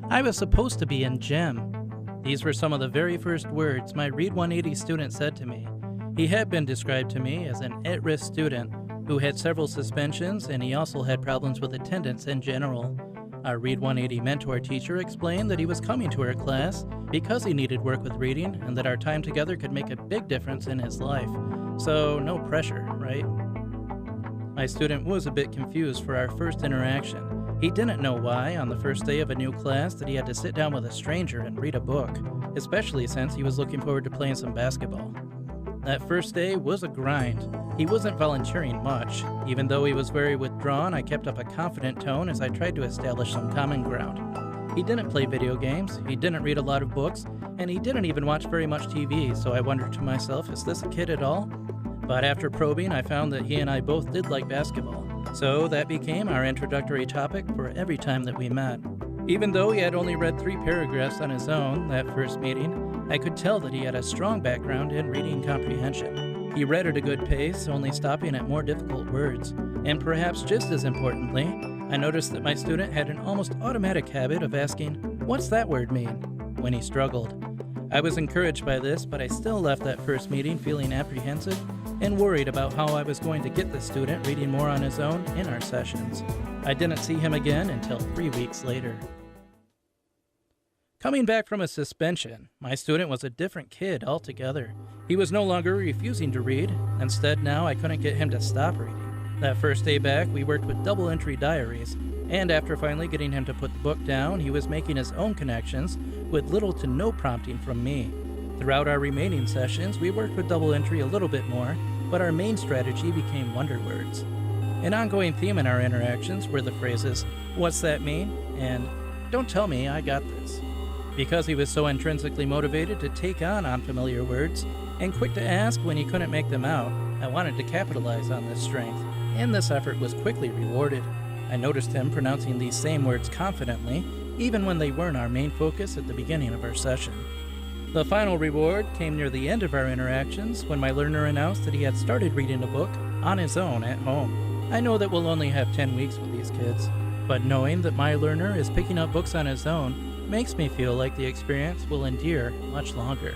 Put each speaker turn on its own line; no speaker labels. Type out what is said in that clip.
I was supposed to be in gym. These were some of the very first words my Read 180 student said to me. He had been described to me as an at-risk student who had several suspensions, and he also had problems with attendance in general. Our Read 180 mentor teacher explained that he was coming to her class because he needed work with reading and that our time together could make a big difference in his life. So no pressure, right? My student was a bit confused for our first interaction. He didn't know why, on the first day of a new class, that he had to sit down with a stranger and read a book, especially since he was looking forward to playing some basketball. That first day was a grind. He wasn't volunteering much. Even though he was very withdrawn, I kept up a confident tone as I tried to establish some common ground. He didn't play video games, he didn't read a lot of books, and he didn't even watch very much TV, so I wondered to myself, is this a kid at all? But after probing, I found that he and I both did like basketball. So that became our introductory topic for every time that we met. Even though he had only read 3 paragraphs on his own that first meeting, I could tell that he had a strong background in reading comprehension. He read at a good pace, only stopping at more difficult words. And perhaps just as importantly, I noticed that my student had an almost automatic habit of asking, "What's that word mean?" when he struggled. I was encouraged by this, but I still left that first meeting feeling apprehensive and worried about how I was going to get the student reading more on his own in our sessions. I didn't see him again until 3 weeks later. Coming back from a suspension, my student was a different kid altogether. He was no longer refusing to read. Instead, now I couldn't get him to stop reading. That first day back, we worked with double entry diaries, and after finally getting him to put the book down, he was making his own connections with little to no prompting from me. Throughout our remaining sessions, we worked with double entry a little bit more, but our main strategy became wonder words. An ongoing theme in our interactions were the phrases, "What's that mean?" and "Don't tell me, I got this." Because he was so intrinsically motivated to take on unfamiliar words and quick to ask when he couldn't make them out, I wanted to capitalize on this strength, and this effort was quickly rewarded. I noticed him pronouncing these same words confidently, even when they weren't our main focus at the beginning of our session. The final reward came near the end of our interactions when my learner announced that he had started reading a book on his own at home. I know that we'll only have 10 weeks with these kids, but knowing that my learner is picking up books on his own makes me feel like the experience will endure much longer.